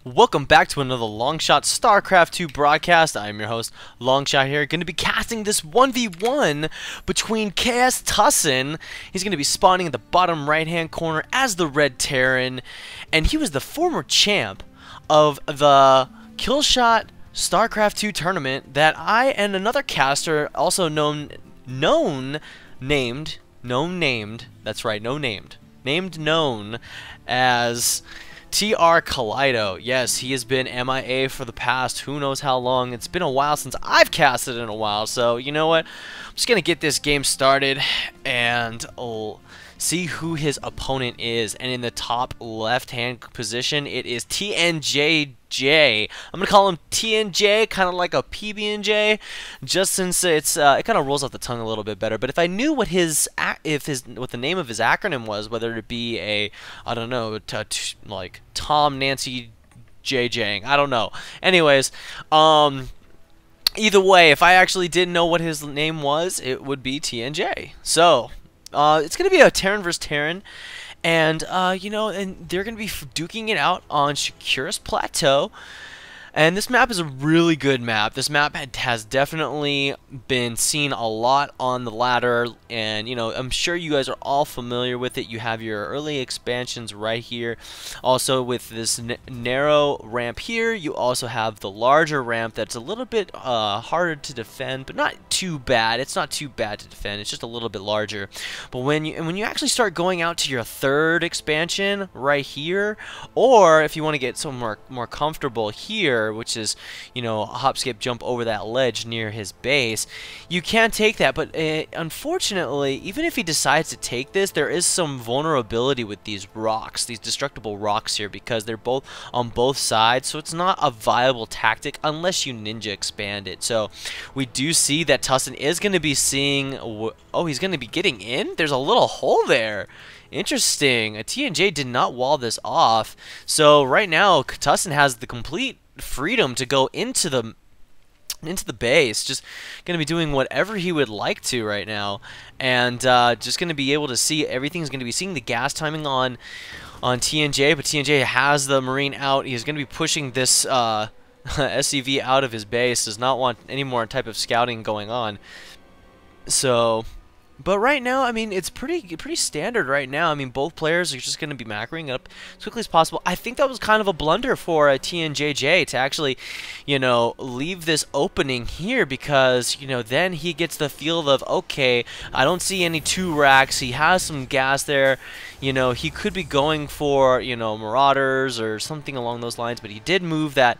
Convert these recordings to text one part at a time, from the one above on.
Welcome back to another Longshot StarCraft 2 broadcast. I am your host, Longshot here. Going to be casting this 1v1 between ksTussin. He's going to be spawning in the bottom right-hand corner as the Red Terran, and he was the former champ of the Killshot StarCraft 2 tournament that I and another caster, also known as TR Kaleido. Yes, he has been MIA for the past who knows how long. It's been a while since I've casted in a while, so you know what? I'm just gonna get this game started and see who his opponent is. And in the top left-hand position, it is tnjj. I'm gonna call him TNJ, kind of like a PB&J, just since it kind of rolls off the tongue a little bit better. But if I knew what what the name of his acronym was, whether it be I don't know, like Tom Nancy JJ, I don't know. Anyways, either way, if I actually didn't know what his name was, it would be TNJ. So it's going to be a Terran versus Terran, and you know, and they're going to be duking it out on Shakuras Plateau. And this map is a really good map. This map has definitely been seen a lot on the ladder, and you know, I'm sure you guys are all familiar with it. You have your early expansions right here. Also, with this narrow ramp here, you also have the larger ramp that's a little bit harder to defend, but not too bad. It's not too bad to defend. It's just a little bit larger. But when you actually start going out to your third expansion right here, or if you want to get some more comfortable here, which is, you know, a hop, skip, jump over that ledge near his base, you can take that. But unfortunately, even if he decides to take this, there is some vulnerability with these rocks, these destructible rocks here, because they're both on both sides, so it's not a viable tactic unless you ninja expand it. So we do see that Tussin is going to be seeing, oh, he's going to be getting in? There's a little hole there. Interesting. A TNJ did not wall this off. So right now, Tussin has the complete freedom to go into the base, just going to be doing whatever he would like to right now, and just going to be able to see everything's going to be seeing the gas timing on TNJ, but TNJ has the Marine out. He's going to be pushing this SCV out of his base, does not want any more type of scouting going on. So, but right now, I mean, it's pretty standard right now. I mean, both players are just going to be macroing up as quickly as possible. I think that was kind of a blunder for a TNJJ to actually, you know, leave this opening here, because, you know, then he gets the feel of, okay, I don't see any 2 racks. He has some gas there. You know, he could be going for, you know, Marauders or something along those lines, but he did move that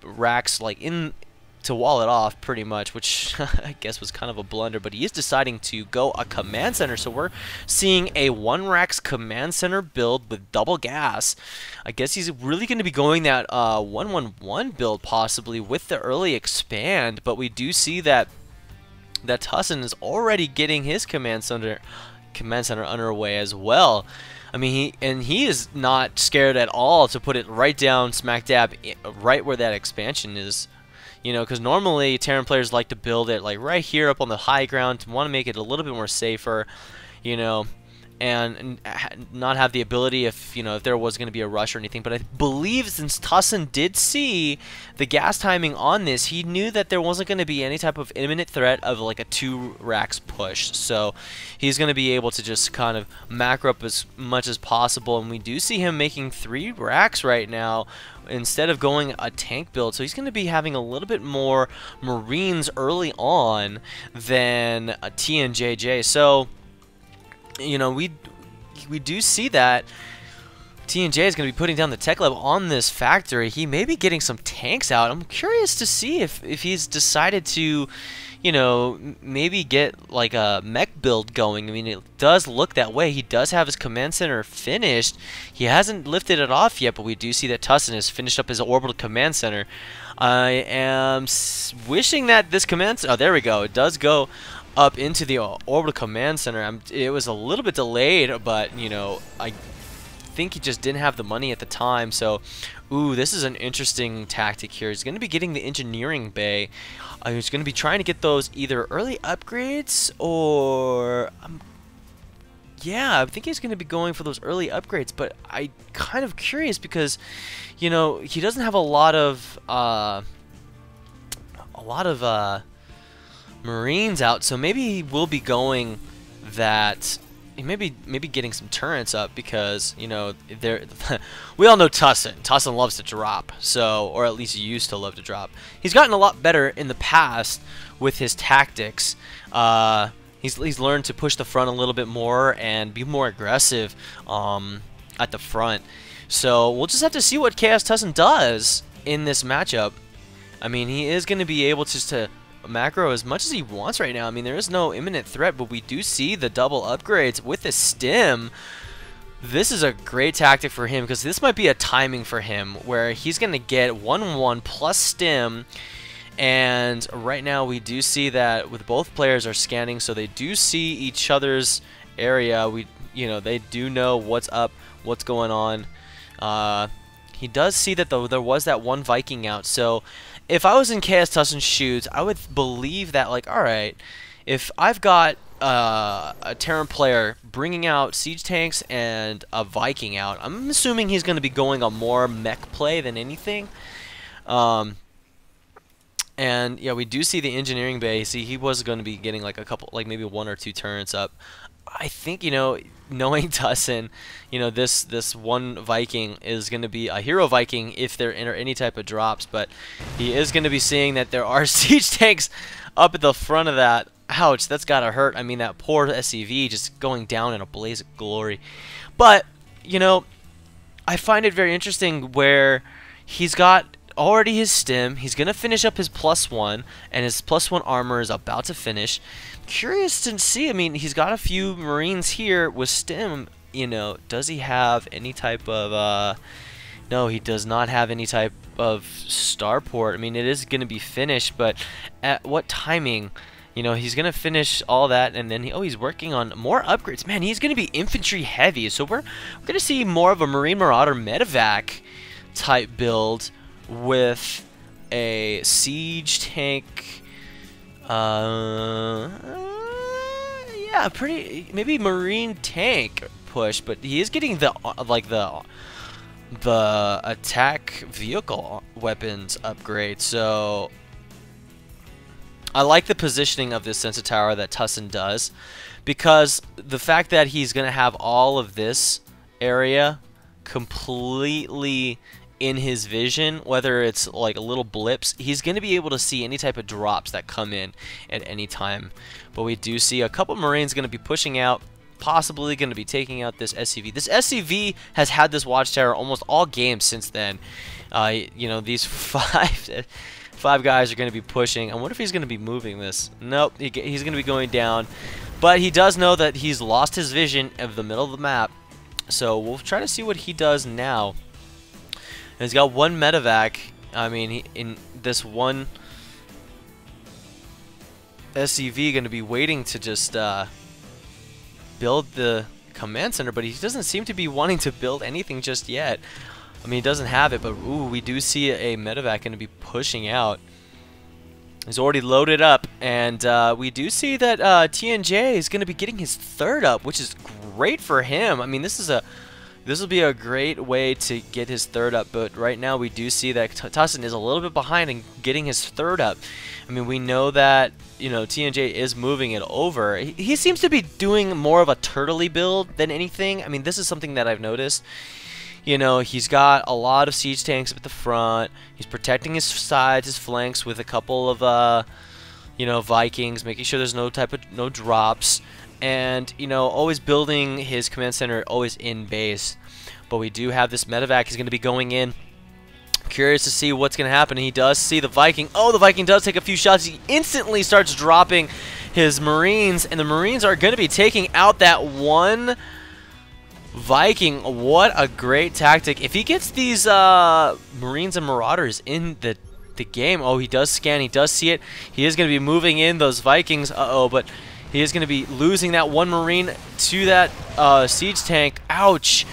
racks like in to wall it off pretty much, which I guess was kind of a blunder. But he is deciding to go a command center, so we're seeing a 1-racks command center build with double gas. I guess he's really going to be going that 1-1-1 build possibly with the early expand, but we do see that Tussin is already getting his command center underway as well. I mean, he is not scared at all to put it right down smack dab right where that expansion is. You know, because normally Terran players like to build it like right here up on the high ground to want to make it a little bit more safer, you know, and not have the ability if, you know, if there was going to be a rush or anything. But I believe since Tussin did see the gas timing on this, he knew that there wasn't going to be any type of imminent threat of like a 2 racks push. So he's going to be able to just kind of macro up as much as possible. And we do see him making 3 racks right now instead of going a tank build. So he's going to be having a little bit more Marines early on than a TNJJ. So, you know, we do see that TNJ is going to be putting down the tech lab on this factory. He may be getting some tanks out. I'm curious to see if he's decided to, you know, maybe get like a mech build going. I mean, it does look that way. He does have his command center finished. He hasn't lifted it off yet, but we do see that Tussin has finished up his orbital command center. I am wishing that this command... Oh, there we go. It does go up into the orbital command center. It was a little bit delayed, but, you know, I think he just didn't have the money at the time. So, ooh, this is an interesting tactic here. He's going to be getting the engineering bay. He's going to be trying to get those either early upgrades or Yeah, I think he's going to be going for those early upgrades, but I kind of curious because, you know, he doesn't have a lot of Marines out, so maybe he will be going that. Maybe getting some turrets up because, you know, we all know ksTussin. ksTussin loves to drop, so, or at least used to love to drop. He's gotten a lot better in the past with his tactics. He's learned to push the front a little bit more and be more aggressive at the front. So we'll just have to see what ksTussin does in this matchup. I mean, he is going to be able to macro as much as he wants right now. I mean, there is no imminent threat, but we do see the double upgrades with the stim. This is a great tactic for him because this might be a timing for him where he's going to get 1-1 plus stim. And right now we do see that with both players are scanning, so they do see each other's area. They do know what's up, what's going on. He does see that there was that one Viking out, so if I was in ksTussin's shoes, I would believe that, like, alright, if I've got a Terran player bringing out siege tanks and a Viking out, I'm assuming he's going to be going a more mech play than anything. And yeah, we do see the engineering bay. See, he was going to be getting like a couple, like maybe 1 or 2 turrets up. I think, you know, knowing ksTussin, you know, this one Viking is going to be a hero Viking if there enter any type of drops, but he is going to be seeing that there are siege tanks up at the front of that. Ouch, that's got to hurt. I mean, that poor SCV just going down in a blaze of glory. But, you know, I find it very interesting where he's got already his stim. He's going to finish up his +1, and his +1 armor is about to finish. Curious to see. I mean, he's got a few Marines here with stim. You know, does he have any type of no, he does not have any type of starport. I mean, it is going to be finished, but at what timing? You know, he's going to finish all that, and then he's working on more upgrades. Man, he's going to be infantry heavy, so we're going to see more of a Marine Marauder medevac type build with a siege tank. Yeah, maybe Marine tank push, but he is getting the the attack vehicle weapons upgrade. So I like the positioning of this sensor tower that ksTussin does, because the fact that he's gonna have all of this area completely in his vision, whether it's like little blips, he's going to be able to see any type of drops that come in at any time. But we do see a couple Marines going to be pushing out, possibly going to be taking out this SCV. This SCV has had this watchtower almost all games since then. You know, these five guys are going to be pushing. I wonder if he's going to be moving this. Nope, he's going to be going down. But he does know that he's lost his vision of the middle of the map. So we'll try to see what he does now. And he's got one medevac. I mean, in this one SCV going to be waiting to just build the command center, but he doesn't seem to be wanting to build anything just yet. I mean, he doesn't have it, but ooh, we do see a medevac going to be pushing out. He's already loaded up, and we do see that tnjj is going to be getting his 3rd up, which is great for him. I mean, this will be a great way to get his 3rd up, but right now we do see that ksTussin is a little bit behind in getting his 3rd up. I mean, we know that, you know, tnjj is moving it over. He seems to be doing more of a turtley build than anything. I mean, this is something that I've noticed. You know, he's got a lot of siege tanks up at the front. He's protecting his sides, his flanks with a couple of, you know, Vikings, making sure there's no drops. And, you know, always building his command center always in base. But we do have this medevac. He's going to be going in. Curious to see what's going to happen. He does see the Viking. Oh, the Viking does take a few shots. He instantly starts dropping his Marines. And the Marines are going to be taking out that one Viking. What a great tactic. If he gets these Marines and Marauders in the game. Oh, he does scan. He does see it. He is going to be moving in those Vikings. Uh-oh, but he is going to be losing that one Marine to that siege tank. Ouch.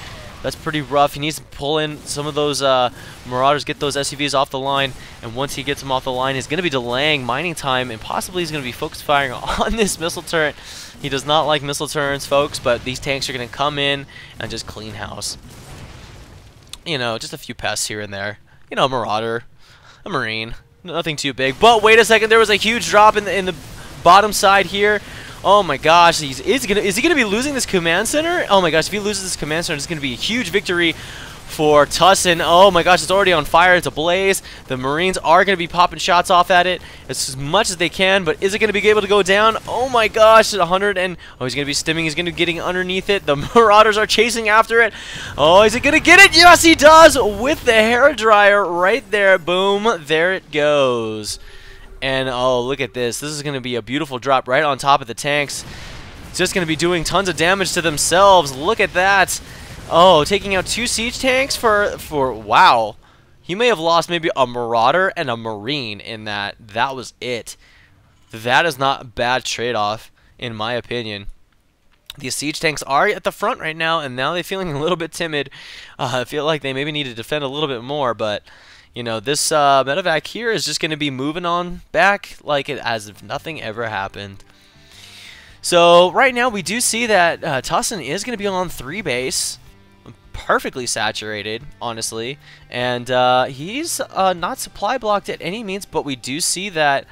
That's pretty rough. He needs to pull in some of those Marauders, get those SUVs off the line, and once he gets them off the line, he's going to be delaying mining time, and possibly he's going to be focus firing on this missile turret. He does not like missile turrets, folks, but these tanks are going to come in and just clean house. You know, just a few pests here and there. You know, a Marauder, a Marine, nothing too big. But wait a second, there was a huge drop in the bottom side here. Oh my gosh, is he gonna be losing this command center? Oh my gosh, if he loses this command center, it's gonna be a huge victory for tussin. Oh my gosh, it's already on fire. It's ablaze. The Marines are gonna be popping shots off at it as much as they can, but is it gonna be able to go down? Oh my gosh, 100 and he's gonna be stimming. He's gonna be getting underneath it. The Marauders are chasing after it. Oh, is he gonna get it? Yes, he does with the hairdryer right there. Boom, there it goes. And oh, look at this. This is going to be a beautiful drop right on top of the tanks. It's just going to be doing tons of damage to themselves. Look at that. Oh, taking out 2 siege tanks for wow. He may have lost maybe a Marauder and a Marine in that. That was it. That is not a bad trade-off, in my opinion. These siege tanks are at the front right now, and now they're feeling a little bit timid. I feel like they maybe need to defend a little bit more, but you know, this medevac here is just going to be moving on back like it as if nothing ever happened. So right now we do see that tussin is going to be on 3 base, perfectly saturated, honestly, and he's not supply blocked at any means, but we do see that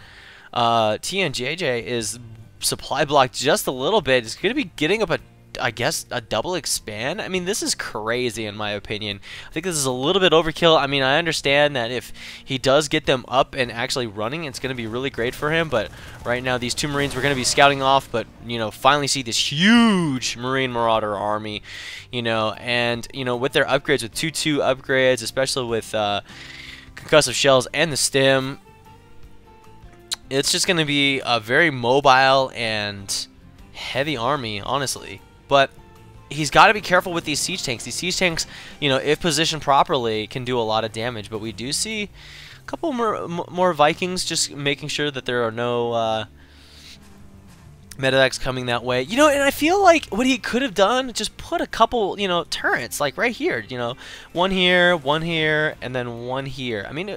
tnjj is supply blocked just a little bit. He's going to be getting up I guess a double expand. I mean, this is crazy in my opinion. I think this is a little bit overkill. I mean, I understand that if he does get them up and actually running, it's going to be really great for him, but right now these 2 Marines we're going to be scouting off, but you know, finally see this huge Marine Marauder army, you know, and you know, with their upgrades, with 2-2 upgrades, especially with concussive shells and the stim, it's just going to be a very mobile and heavy army, honestly. But he's got to be careful with these siege tanks. These siege tanks, you know, if positioned properly, can do a lot of damage. But we do see a couple more Vikings, just making sure that there are no medevacs coming that way. You know, and I feel like what he could have done, just put a couple, you know, turrets, like right here, you know, one here, and then one here. I mean,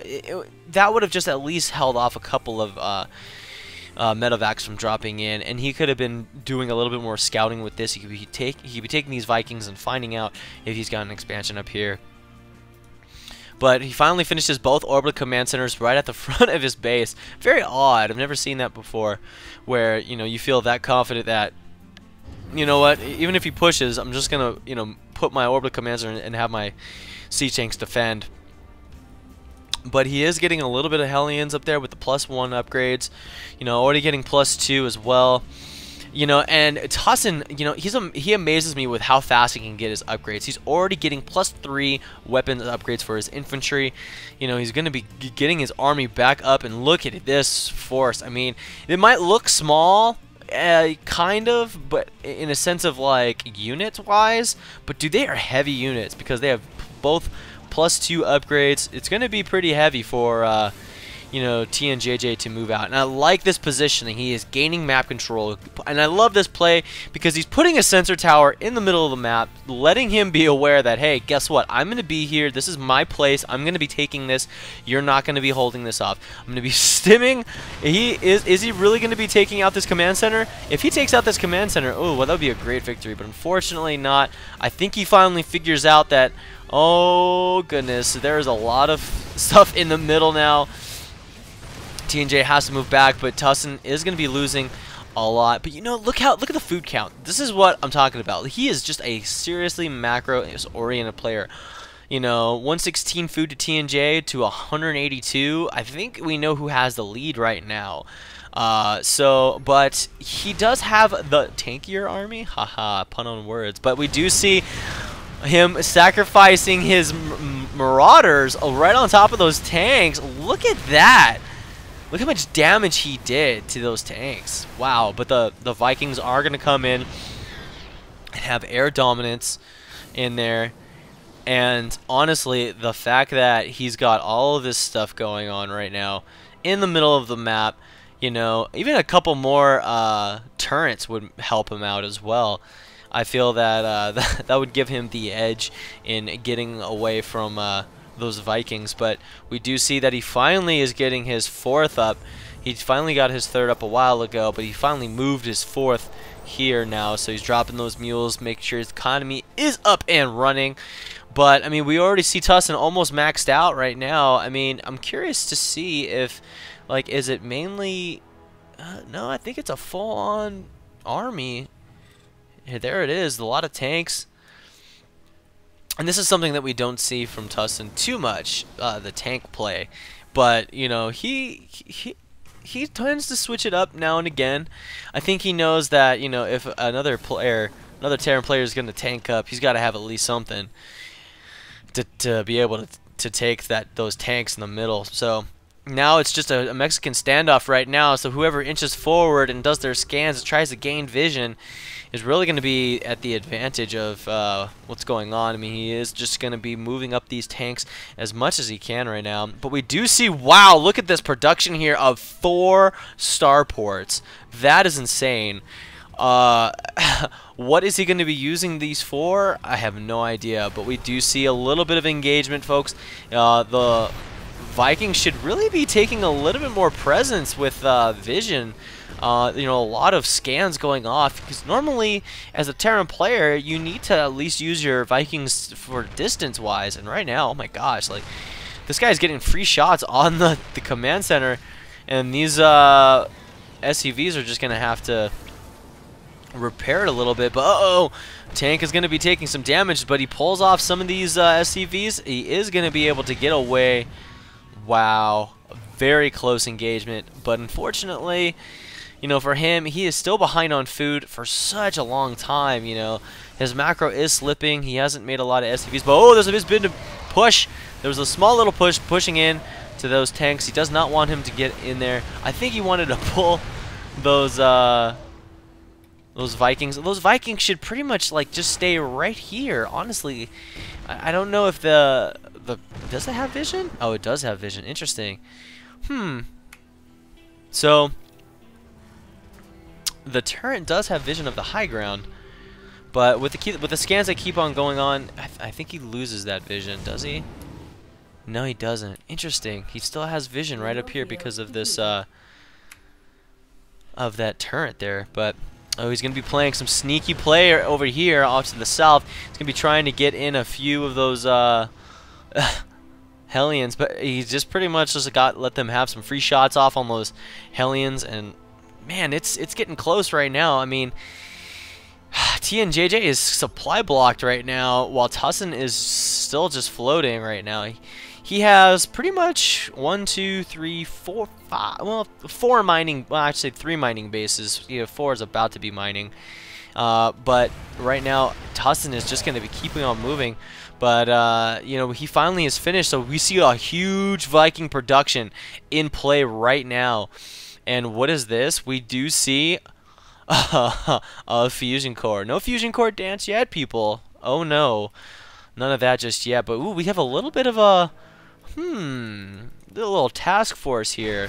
that would have just at least held off a couple of medevacs from dropping in, and he could have been doing a little bit more scouting with this. He could be taking these Vikings and finding out if he's got an expansion up here. But he finally finishes both orbital command centers right at the front of his base. Very odd. I've never seen that before, where you know, you feel that confident that, you know what, even if he pushes, I'm just gonna, you know, put my orbital command center and have my siege tanks defend. But he is getting a little bit of Hellions up there with the +1 upgrades. You know, already getting +2 as well. You know, and tussin, you know, he amazes me with how fast he can get his upgrades. He's already getting +3 weapons upgrades for his infantry. You know, he's going to be getting his army back up, and look at this force. I mean, it might look small, kind of, but in a sense of like unit-wise, but dude, they are heavy units because they have both +2 upgrades. It's going to be pretty heavy for you know, tnjj to move out, and I like this positioning. He is gaining map control, and I love this play because he's putting a sensor tower in the middle of the map, letting him be aware that, hey, guess what, I'm going to be here, this is my place, I'm going to be taking this, you're not going to be holding this off. I'm going to be stimming. Is he really going to be taking out this command center? If he takes out this command center, oh, well, that would be a great victory, but unfortunately not. I think he finally figures out that, oh goodness, there's a lot of stuff in the middle now. TNJ has to move back, but tussin is going to be losing a lot. But you know, look at the food count. This is what I'm talking about. He is just a seriously macro-oriented player. You know, 116 food to TNJ to 182. I think we know who has the lead right now. But he does have the tankier army. Haha, pun on words. But we do see him sacrificing his Marauders right on top of those tanks. Look at that. Look how much damage he did to those tanks. Wow, but the Vikings are going to come in and have air dominance in there. And honestly, the fact that he's got all of this stuff going on right now in the middle of the map, you know, even a couple more turrets would help him out as well. I feel that that would give him the edge in getting away from those Vikings. But we do see that he finally is getting his 4th up. He finally got his 3rd up a while ago, but he finally moved his 4th here now. So he's dropping those mules, make sure his economy is up and running. But, I mean, we already see ksTussin almost maxed out right now. I mean, I'm curious to see if, like, is it mainly... no, I think it's a full-on army. Yeah, there it is, a lot of tanks. And this is something that we don't see from ksTussin too much, the tank play. But, you know, he tends to switch it up now and again. I think he knows that, you know, if another Terran player is going to tank up, he's got to have at least something to be able to take those tanks in the middle. So now it's just a Mexican standoff right now. So whoever inches forward and does their scans and tries to gain vision is really going to be at the advantage of what's going on. I mean, he is just going to be moving up these tanks as much as he can right now. But we do see, wow, look at this production here of 4 starports. That is insane. What is he going to be using these for? I have no idea. But we do see a little bit of engagement, folks. The Vikings should really be taking a little bit more presence with vision. You know, a lot of scans going off, because normally as a Terran player you need to at least use your Vikings for distance wise, and right now, oh my gosh, like this guy's getting free shots on the command center, and these SCVs are just gonna have to repair it a little bit. But uh-oh, tank is gonna be taking some damage, but he pulls off some of these SCVs. He is gonna be able to get away. Wow, very close engagement, but unfortunately, you know, for him, he is still behind on food for such a long time. You know, his macro is slipping. He hasn't made a lot of SCVs, but oh, there's been a push. There was a small little push pushing in to those tanks. He does not want him to get in there. I think he wanted to pull those Vikings. Those Vikings should pretty much like just stay right here. Honestly, I don't know if does it have vision? Oh, it does have vision. Interesting. So the turret does have vision of the high ground, but with the scans that keep on going on, I think he loses that vision. Does he? No, he doesn't. Interesting. He still has vision right up here because of this of that turret there. But oh, he's gonna be playing some sneaky play over here off to the south. He's gonna be trying to get in a few of those Hellions, but he's just pretty much just let them have some free shots off on those Hellions. And man, it's getting close right now. I mean, tnjj is supply blocked right now, while ksTussin is still just floating right now. He has pretty much 1, 2, 3, 4, 5. Well, 4 mining. Well, actually 3 mining bases. 4 is about to be mining. But right now, ksTussin is just going to be keeping on moving. But you know, he finally is finished. So we see a huge Viking production in play right now. And what is this? We do see a fusion core. No fusion core dance yet, people. Oh no, none of that just yet. But ooh, we have a little bit of a little task force here.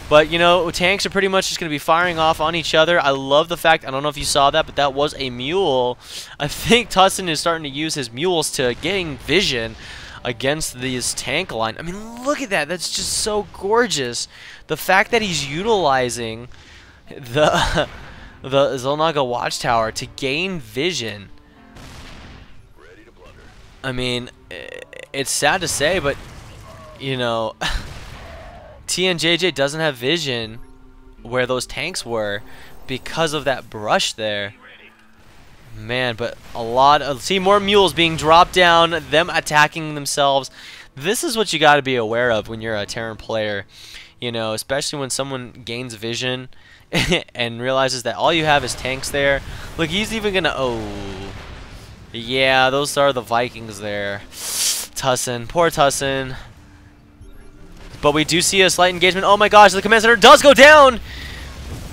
But you know, tanks are pretty much just going to be firing off on each other. I love the fact, I don't know if you saw that, but that was a mule. I think ksTussin is starting to use his mules to gain vision against this tank line. I mean, look at that. That's just so gorgeous. The fact that he's utilizing the Xel'Naga Watchtower to gain vision. I mean, it's sad to say, but you know, tnjj doesn't have vision where those tanks were because of that brush there. Man, but a lot of, see, more mules being dropped down, them attacking themselves. This is what you got to be aware of when you're a Terran player, you know, especially when someone gains vision and realizes that all you have is tanks there. Look, he's even gonna, oh yeah, those are the Vikings there. ksTussin, poor ksTussin. But we do see a slight engagement. Oh my gosh, the command center does go down.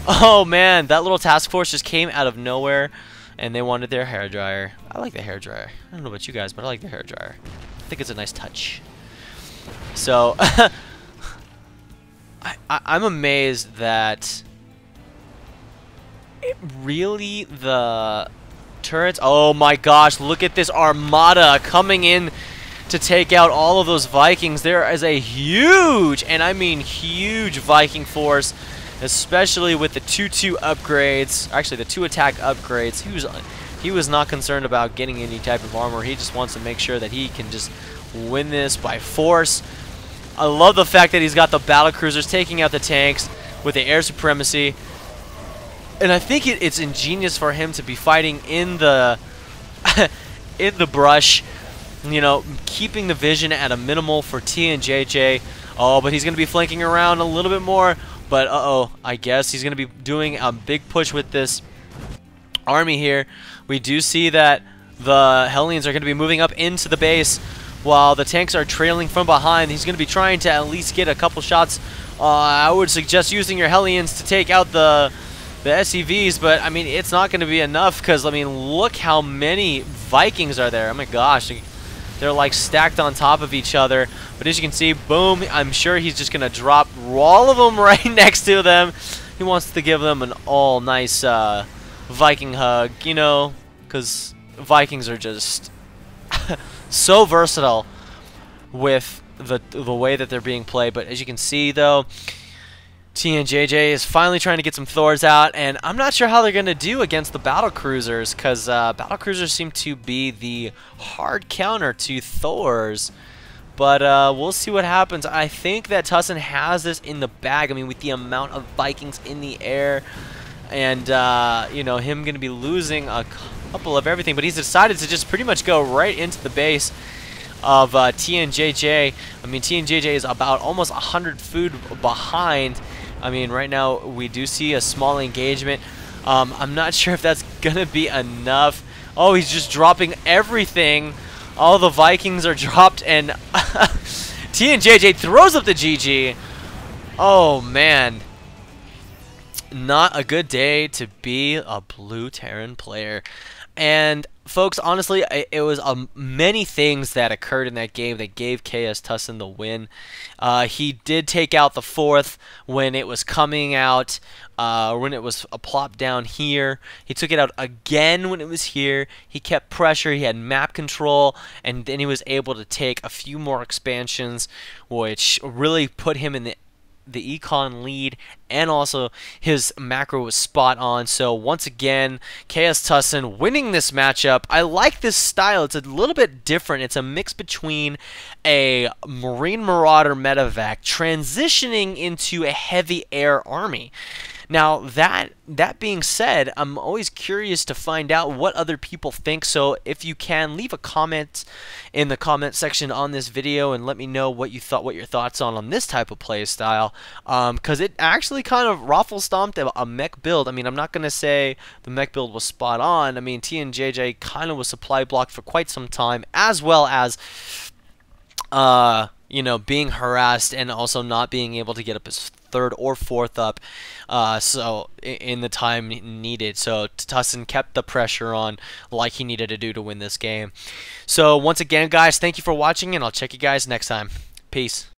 Oh man, that little task force just came out of nowhere. And they wanted their hairdryer. I like the hairdryer. I don't know about you guys, but I like the hairdryer. I think it's a nice touch. So, I'm amazed that the turrets. Oh my gosh, look at this armada coming in to take out all of those Vikings. There is a huge, and I mean huge, Viking force, especially with the 2-2 upgrades. Actually, the 2 attack upgrades. He was not concerned about getting any type of armor. He just wants to make sure that he can just win this by force. I love the fact that he's got the battle cruisers taking out the tanks with the air supremacy. And I think it's ingenious for him to be fighting in the in the brush. You know, keeping the vision at a minimal for tnjj. Oh, but he's going to be flanking around a little bit more. But, I guess he's going to be doing a big push with this army here. We do see that the Hellions are going to be moving up into the base while the tanks are trailing from behind. He's going to be trying to at least get a couple shots. I would suggest using your Hellions to take out the SCVs, but, I mean, it's not going to be enough because, I mean, look how many Vikings are there. Oh, my gosh. They're like stacked on top of each other. But as you can see, boom, I'm sure he's just going to drop all of them right next to them. He wants to give them an all nice Viking hug, you know, because Vikings are just so versatile with the way that they're being played. But as you can see, though, tnjj is finally trying to get some Thors out, and I'm not sure how they're going to do against the battle cruisers, because battle cruisers seem to be the hard counter to Thors. But we'll see what happens. I think that ksTussin has this in the bag. I mean, with the amount of Vikings in the air, and you know, him going to be losing a couple of everything, but he's decided to just pretty much go right into the base of tnjj. I mean, tnjj is about almost 100 food behind. I mean, right now we do see a small engagement. I'm not sure if that's gonna be enough. Oh, he's just dropping everything. All the Vikings are dropped, and tnjj throws up the GG. Oh man, not a good day to be a blue Terran player. And folks, honestly, it was many things that occurred in that game that gave ksTussin the win. He did take out the 4th when it was coming out, when it was plopped down here. He took it out again when it was here. He kept pressure. He had map control, and then he was able to take a few more expansions, which really put him in the econ lead, and also his macro was spot on. So once again, ksTussin winning this matchup. I like this style. It's a little bit different. It's a mix between a Marine Marauder medevac transitioning into a heavy air army. Now, that being said, I'm always curious to find out what other people think, so if you can, leave a comment in the comment section on this video and let me know what your thoughts on this type of play style, because it actually kind of raffle-stomped a mech build. I mean, I'm not going to say the mech build was spot on. I mean, tnjj kind of was supply blocked for quite some time, as well as you know, being harassed and also not being able to get up his 3rd or 4th up so in the time needed. So ksTussin kept the pressure on like he needed to do to win this game. So once again, guys, thank you for watching, and I'll check you guys next time. Peace.